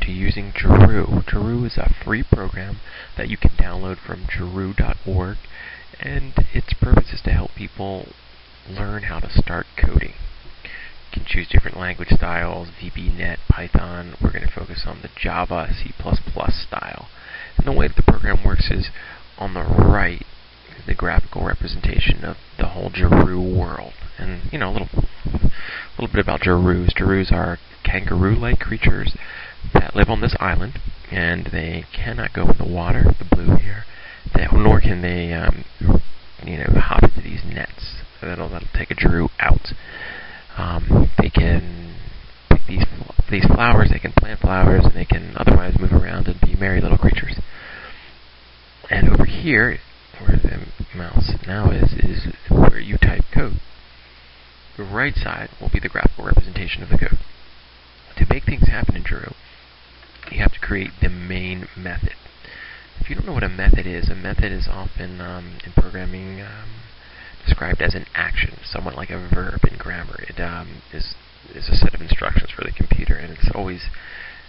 to using Jeroo. Jeroo is a free program that you can download from jeroo.org, and its purpose is to help people learn how to start coding. You can choose different language styles, VB.NET, Python. We're going to focus on the Java, C++ style. And the way that the program works is on the right is the graphical representation of the whole Jeroo world. And, a little bit about Jeroos. Jeroos are kangaroo-like creatures that live on this island, and they cannot go in the water, the blue here, nor can they, hop into these nets. That'll take a Jeroo out. They can pick these flowers, they can plant flowers, and they can otherwise move around and be merry little creatures. And over here, where the mouse now is where you type code. The right side will be the graphical representation of the code. To make things happen in Jeroo, you have to create the main method. If you don't know what a method is often in programming described as an action, somewhat like a verb in grammar. It is a set of instructions for the computer, and it's always,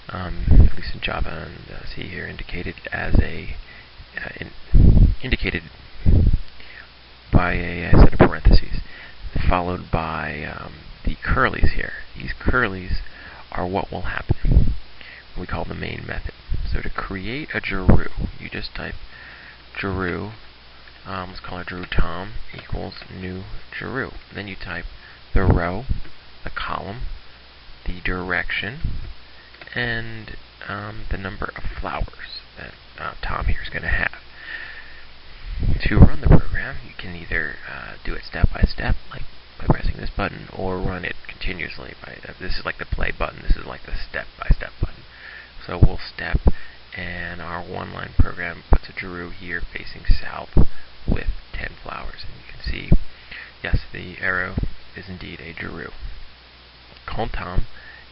at least in Java and C here, indicated by a set of parentheses, followed by the curlies here. These curlies are what will happen. We call the main method. So to create a Jeroo, you just type Jeroo, let's call it Jeroo Tom, equals new Jeroo. Then you type the row, the column, the direction, and the number of flowers that Tom here is going to have. To run the program, you can either do it step by step, like by pressing this button, or run it continuously. This is like the play button. This is like the step-by-step button. So we'll step, and our one-line program puts a Jeroo here facing south with 10 flowers. And you can see, yes, the arrow is indeed a Jeroo called Tom,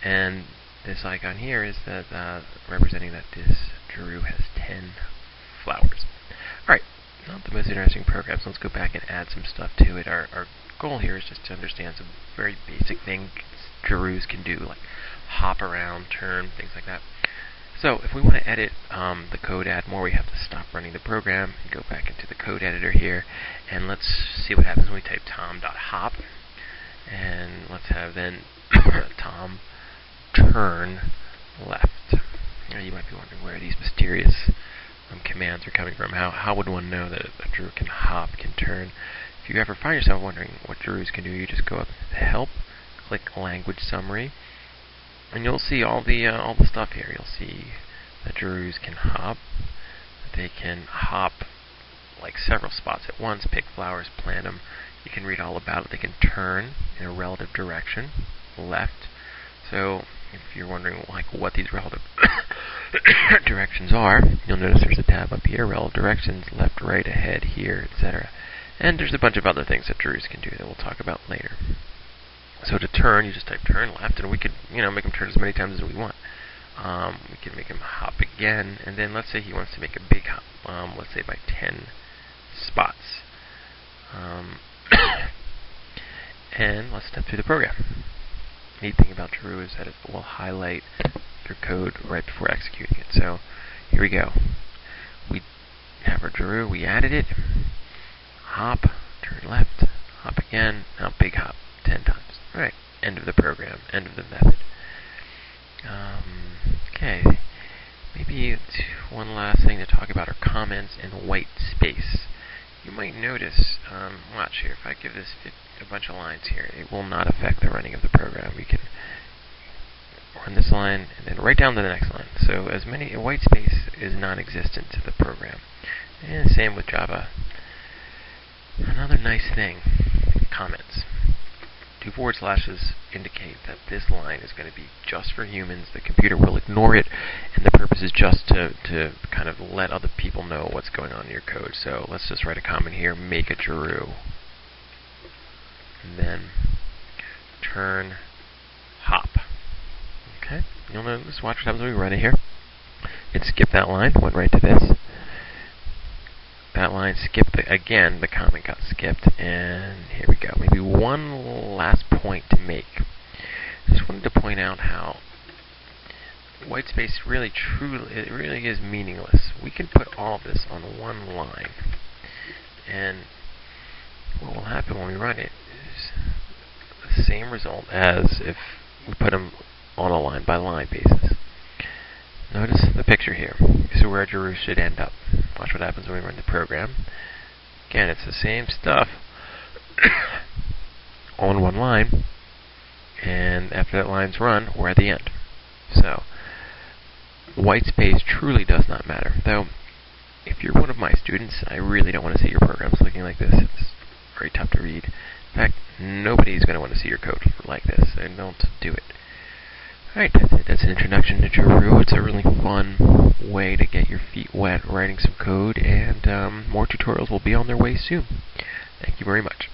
and this icon here is that representing that this Jeroo has 10 flowers. Alright, not the most interesting program, so let's go back and add some stuff to it. Our goal here is just to understand some very basic things Jeroos can do, like hop around, turn, things like that. So if we want to edit the code, add more, we have to stop running the program and go back into the code editor here, and let's see what happens when we type tom.hop, and let's have then tom turn left. Now you might be wondering where these mysterious commands are coming from. How would one know that a Jeroo can hop, can turn? If you ever find yourself wondering what Jeroos can do, you just go up to Help, click Language Summary, and you'll see all the stuff here. You'll see that Jeroos can hop. They can hop like several spots at once, pick flowers, plant them. You can read all about it. They can turn in a relative direction, left. So if you're wondering what these relative directions are, you'll notice there's a tab up here, relative directions, left, right, ahead, here, etc. And there's a bunch of other things that Jeroos can do that we'll talk about later. So to turn, you just type turn left, and we could, make him turn as many times as we want. We can make him hop again, and then let's say he wants to make a big hop, let's say by 10 spots. And let's step through the program. Neat thing about Jeroo is that it will highlight your code right before executing it. So here we go. We have our Jeroo, we added it. Hop, turn left, hop again, now big hop 10 times. Alright, end of the program, end of the method. Okay, maybe one last thing to talk about are comments and white space. You might notice, watch here, if I give this a bunch of lines here, it will not affect the running of the program. We can run this line and then right down to the next line. So white space is non-existent to the program. And same with Java. Another nice thing, comments. 2 forward slashes indicate that this line is going to be just for humans. The computer will ignore it, and the purpose is just to kind of let other people know what's going on in your code. So let's just write a comment here, make a Jeroo. And then turn hop. Okay, you'll notice, watch what happens when we run it here. It skipped that line, went right to this. That line skipped again, the comment got skipped, and here we go. Maybe one last point to make. Just wanted to point out how white space really, truly, it really is meaningless. We can put all of this on one line, and what will happen when we run it is the same result as if we put them on a line-by-line basis. Notice the picture here. This is where Jeroo should end up. Watch what happens when we run the program. Again, it's the same stuff on one line, and after that line's run, we're at the end. So, white space truly does not matter. Though, if you're one of my students, I really don't want to see your programs looking like this. It's very tough to read. In fact, nobody's going to want to see your code like this, and don't do it. Alright, that's it. That's an introduction to Jeroo. It's a really fun way to get your feet wet writing some code, and more tutorials will be on their way soon. Thank you very much.